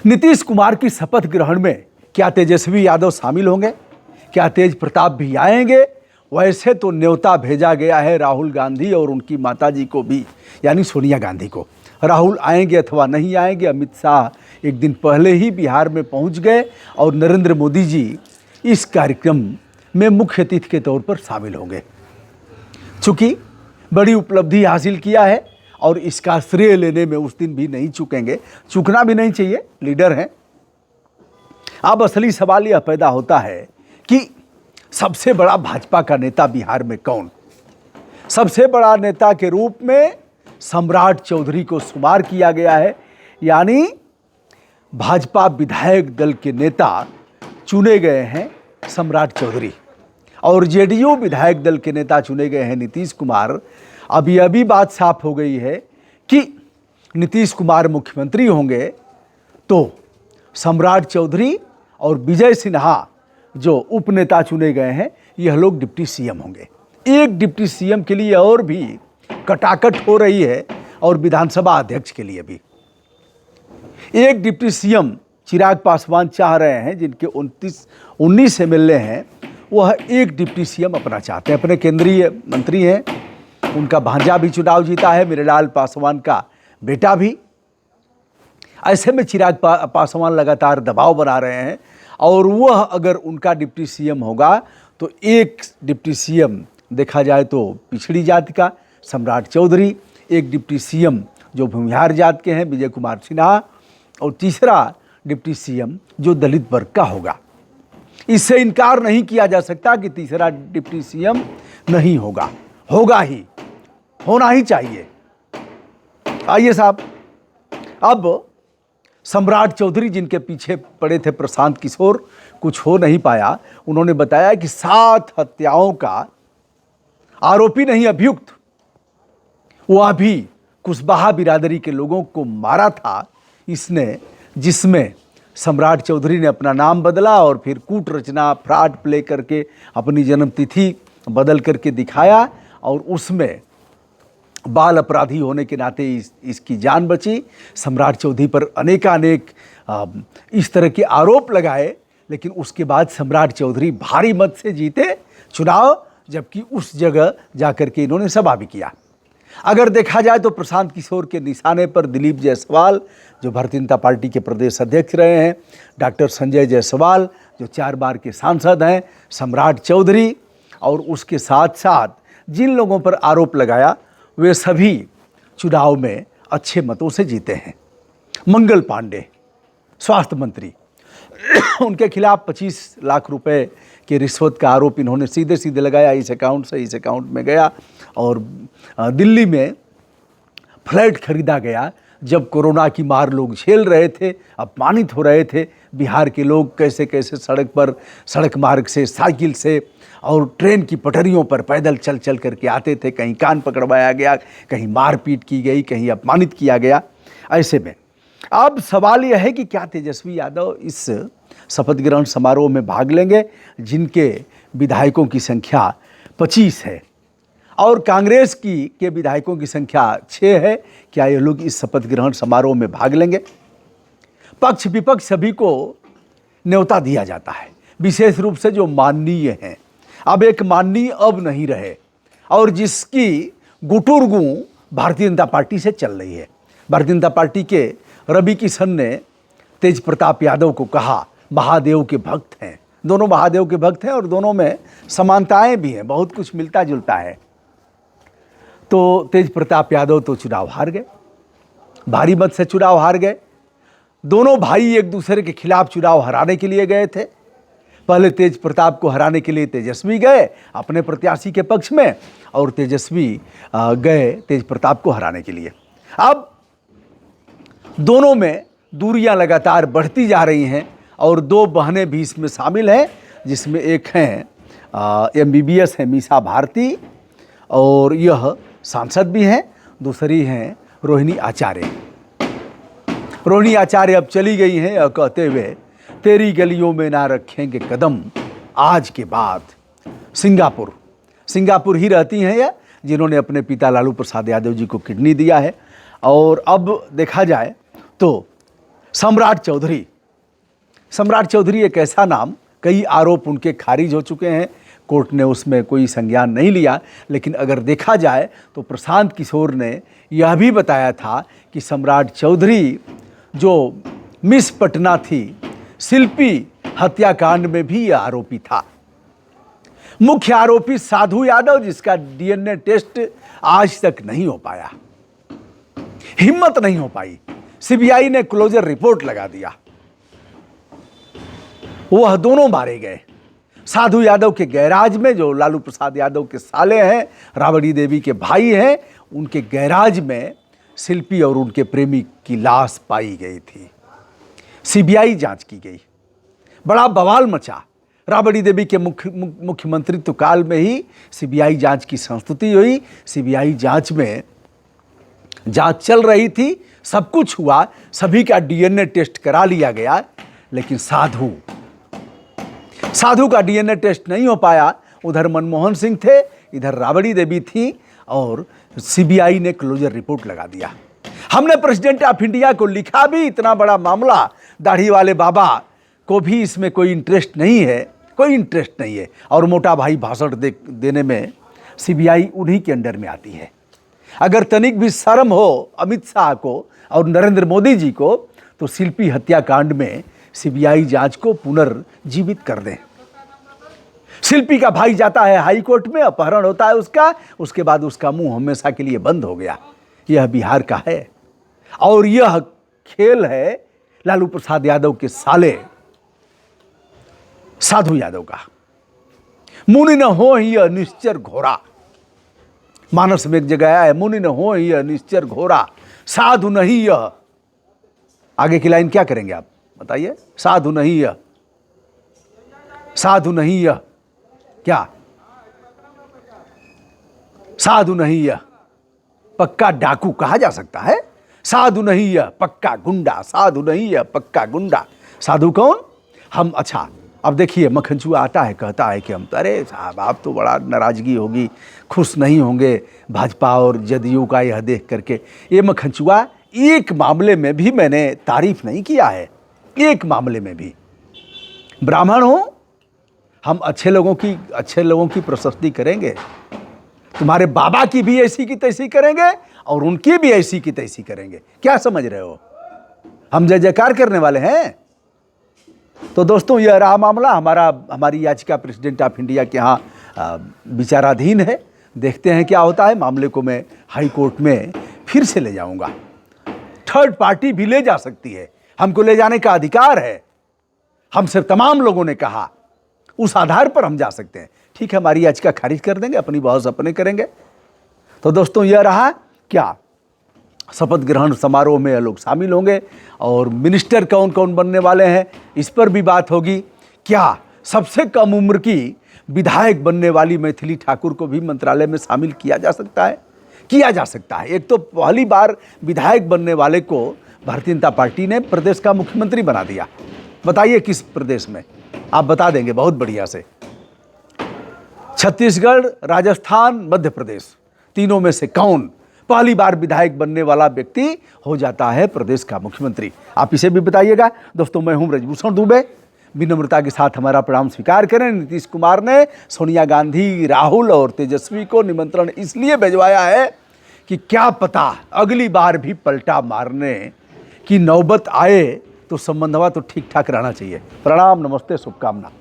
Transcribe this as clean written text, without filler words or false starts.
नीतीश कुमार की शपथ ग्रहण में क्या तेजस्वी यादव शामिल होंगे? क्या तेज प्रताप भी आएंगे? वैसे तो न्योता भेजा गया है राहुल गांधी और उनकी माताजी को भी, यानी सोनिया गांधी को। राहुल आएंगे अथवा नहीं आएंगे, अमित शाह एक दिन पहले ही बिहार में पहुंच गए और नरेंद्र मोदी जी इस कार्यक्रम में मुख्य अतिथि के तौर पर शामिल होंगे। चूँकि बड़ी उपलब्धि हासिल किया है और इसका श्रेय लेने में उस दिन भी नहीं चूकेंगे, चूकना भी नहीं चाहिए, लीडर हैं। अब असली सवाल यह पैदा होता है कि सबसे बड़ा भाजपा का नेता बिहार में कौन? सबसे बड़ा नेता के रूप में सम्राट चौधरी को शुमार किया गया है, यानी भाजपा विधायक दल के नेता चुने गए हैं सम्राट चौधरी और जेडीयू विधायक दल के नेता चुने गए हैं नीतीश कुमार। अभी बात साफ हो गई है कि नीतीश कुमार मुख्यमंत्री होंगे तो सम्राट चौधरी और विजय सिन्हा जो उपनेता चुने गए हैं, यह लोग डिप्टी सीएम होंगे। एक डिप्टी सीएम के लिए और भी कटाकट हो रही है और विधानसभा अध्यक्ष के लिए भी। एक डिप्टी सीएम चिराग पासवान चाह रहे हैं, जिनके 19 एमएलए हैं, वह एक डिप्टी सीएम अपना चाहते हैं। अपने केंद्रीय मंत्री हैं, उनका भांजा भी चुनाव जीता है, मृणाल पासवान का बेटा भी। ऐसे में चिराग पासवान लगातार दबाव बना रहे हैं और वह अगर उनका डिप्टी सीएम होगा तो एक डिप्टी सीएम देखा जाए तो पिछड़ी जाति का सम्राट चौधरी, एक डिप्टी सीएम जो भूमिहार जात के हैं विजय कुमार सिन्हा, और तीसरा डिप्टी सीएम जो दलित वर्ग का होगा। इससे इनकार नहीं किया जा सकता कि तीसरा डिप्टी सीएम नहीं होगा, होगा ही, होना ही चाहिए। आइए साहब, अब सम्राट चौधरी जिनके पीछे पड़े थे प्रशांत किशोर, कुछ हो नहीं पाया। उन्होंने बताया कि 7 हत्याओं का आरोपी नहीं अभियुक्त, वह भी कुशवाहा बिरादरी के लोगों को मारा था इसने, जिसमें सम्राट चौधरी ने अपना नाम बदला और फिर कूट रचना, फ्रॉड प्ले करके अपनी जन्मतिथि बदल करके दिखाया और उसमें बाल अपराधी होने के नाते इसकी जान बची। सम्राट चौधरी पर अनेकानेक इस तरह के आरोप लगाए, लेकिन उसके बाद सम्राट चौधरी भारी मत से जीते चुनाव, जबकि उस जगह जाकर के इन्होंने सभा भी किया। अगर देखा जाए तो प्रशांत किशोर के निशाने पर दिलीप जायसवाल जो भारतीय जनता पार्टी के प्रदेश अध्यक्ष रहे हैं, डॉक्टर संजय जायसवाल जो 4 बार के सांसद हैं, सम्राट चौधरी, और उसके साथ साथ जिन लोगों पर आरोप लगाया वे सभी चुनाव में अच्छे मतों से जीते हैं। मंगल पांडे स्वास्थ्य मंत्री, उनके खिलाफ 25 लाख रुपए के रिश्वत का आरोप इन्होंने सीधे सीधे लगाया। इस अकाउंट से इस अकाउंट में गया और दिल्ली में फ्लैट खरीदा गया जब कोरोना की मार लोग झेल रहे थे, अपमानित हो रहे थे। बिहार के लोग कैसे कैसे सड़क पर, सड़क मार्ग से, साइकिल से और ट्रेन की पटरियों पर पैदल चल चल करके आते थे। कहीं कान पकड़वाया गया, कहीं मारपीट की गई, कहीं अपमानित किया गया। ऐसे में अब सवाल यह है कि क्या तेजस्वी यादव इस शपथ ग्रहण समारोह में भाग लेंगे, जिनके विधायकों की संख्या 25 है और कांग्रेस के विधायकों की संख्या 6 है। क्या ये लोग इस शपथ ग्रहण समारोह में भाग लेंगे? पक्ष विपक्ष सभी को न्योता दिया जाता है, विशेष रूप से जो माननीय हैं। अब एक माननीय अब नहीं रहे और जिसकी गुटुरगू भारतीय जनता पार्टी से चल रही है। भारतीय जनता पार्टी के रवि किशन ने तेज प्रताप यादव को कहा महादेव के भक्त हैं। दोनों महादेव के भक्त हैं और दोनों में समानताएं भी हैं, बहुत कुछ मिलता जुलता है। तो तेज प्रताप यादव तो चुनाव हार गए, भारी मत से चुनाव हार गए। दोनों भाई एक दूसरे के खिलाफ चुनाव हराने के लिए गए थे। पहले तेज प्रताप को हराने के लिए तेजस्वी गए अपने प्रत्याशी के पक्ष में और तेजस्वी गए तेज प्रताप को हराने के लिए। अब दोनों में दूरियां लगातार बढ़ती जा रही हैं और 2 बहनें भी इसमें शामिल हैं, जिसमें एक हैं MBBS है मीसा भारती और यह सांसद भी हैं, दूसरी हैं रोहिणी आचार्य। रोहिणी आचार्य अब चली गई हैं और कहते हुए तेरी गलियों में ना रखेंगे कदम आज के बाद। सिंगापुर ही रहती हैं यह, जिन्होंने अपने पिता लालू प्रसाद यादव जी को किडनी दिया है। और अब देखा जाए तो सम्राट चौधरी। सम्राट चौधरी एक ऐसा नाम, कई आरोप उनके खारिज हो चुके हैं, कोर्ट ने उसमें कोई संज्ञान नहीं लिया, लेकिन अगर देखा जाए तो प्रशांत किशोर ने यह भी बताया था कि सम्राट चौधरी जो मिस पटना थी, शिल्पी हत्याकांड में भी यह आरोपी था। मुख्य आरोपी साधु यादव, जिसका डीएनए टेस्ट आज तक नहीं हो पाया, हिम्मत नहीं हो पाई, सीबीआई ने क्लोजर रिपोर्ट लगा दिया, वह दोनों मारे गए। साधु यादव के गैराज में, जो लालू प्रसाद यादव के साले हैं, राबड़ी देवी के भाई हैं, उनके गैराज में शिल्पी और उनके प्रेमी की लाश पाई गई थी। सीबीआई जांच की गई, बड़ा बवाल मचा। राबड़ी देवी के मुख्यमंत्रित्व काल में ही सीबीआई जांच की संस्तुति हुई। सीबीआई जांच में जांच चल रही थी, सब कुछ हुआ, सभी का डीएनए टेस्ट करा लिया गया, लेकिन साधु का डीएनए टेस्ट नहीं हो पाया। उधर मनमोहन सिंह थे, इधर राबड़ी देवी थी, और सीबीआई ने क्लोजर रिपोर्ट लगा दिया। हमने प्रेसिडेंट ऑफ इंडिया को लिखा भी, इतना बड़ा मामला, दाढ़ी वाले बाबा को भी इसमें कोई इंटरेस्ट नहीं है, कोई इंटरेस्ट नहीं है, और मोटा भाई भाषण देने में सीबीआई उन्हीं के अंडर में आती है। अगर तनिक भी शर्म हो अमित शाह को और नरेंद्र मोदी जी को, तो शिल्पी हत्याकांड में सीबीआई जांच को पुनर्जीवित कर दें। शिल्पी का भाई जाता है हाई कोर्ट में, अपहरण होता है उसका, उसके बाद उसका मुंह हमेशा के लिए बंद हो गया। यह बिहार का है, और यह खेल है लालू प्रसाद यादव के साले साधु यादव का। मुनि न हो ही निश्चर घोरा, मानस में एक जगह आया है, मुनि न हो ही निश्चर घोरा, साधु नहीं यह। आगे की लाइन क्या करेंगे आप बताइए? साधु नहीं यह, साधु नहीं यह, क्या साधु नहीं यह पक्का डाकू कहा जा सकता है? साधु नहीं यह पक्का गुंडा, साधु नहीं यह पक्का गुंडा। साधु कौन? हम। अच्छा, अब देखिए, मक्खनचूआ आता है, कहता है कि हम तो, अरे साहब आप तो बड़ा नाराजगी होगी, खुश नहीं होंगे भाजपा और जदयू का यह देख करके। ये मक्खनचूआ, एक मामले में भी मैंने तारीफ नहीं किया है, एक मामले में भी। ब्राह्मण हो, हम अच्छे लोगों की प्रशस्ति करेंगे, तुम्हारे बाबा की भी ऐसी की तैसी करेंगे और उनकी भी ऐसी की तैसी करेंगे। क्या समझ रहे हो? हम जय जयकार करने वाले हैं। तो दोस्तों, यह रहा मामला। हमारी याचिका प्रेसिडेंट ऑफ इंडिया के यहाँ विचाराधीन है। देखते हैं क्या होता है। मामले को मैं हाई कोर्ट में फिर से ले जाऊंगा। थर्ड पार्टी भी ले जा सकती है, हमको ले जाने का अधिकार है। हमसे तमाम लोगों ने कहा, उस आधार पर हम जा सकते हैं। ठीक है, हमारी याचिका खारिज कर देंगे, अपनी बहस अपने करेंगे। तो दोस्तों, यह रहा क्या, शपथ ग्रहण समारोह में लोग शामिल होंगे, और मिनिस्टर कौन कौन बनने वाले हैं इस पर भी बात होगी। क्या सबसे कम उम्र की विधायक बनने वाली मैथिली ठाकुर को भी मंत्रालय में शामिल किया जा सकता है? किया जा सकता है। एक तो पहली बार विधायक बनने वाले को भारतीय जनता पार्टी ने प्रदेश का मुख्यमंत्री बना दिया। बताइए किस प्रदेश में? आप बता देंगे बहुत बढ़िया से। छत्तीसगढ़, राजस्थान, मध्य प्रदेश, तीनों में से कौन पहली बार विधायक बनने वाला व्यक्ति हो जाता है प्रदेश का मुख्यमंत्री? आप इसे भी बताइएगा। दोस्तों, मैं हूं ब्रजभूषण दुबे। विनम्रता के साथ हमारा प्रणाम स्वीकार करें। नीतीश कुमार ने सोनिया गांधी, राहुल और तेजस्वी को निमंत्रण इसलिए भिजवाया है कि क्या पता अगली बार भी पलटा मारने की नौबत आए, तो संबंधवा तो ठीक ठाक रहना चाहिए। प्रणाम, नमस्ते, शुभकामना।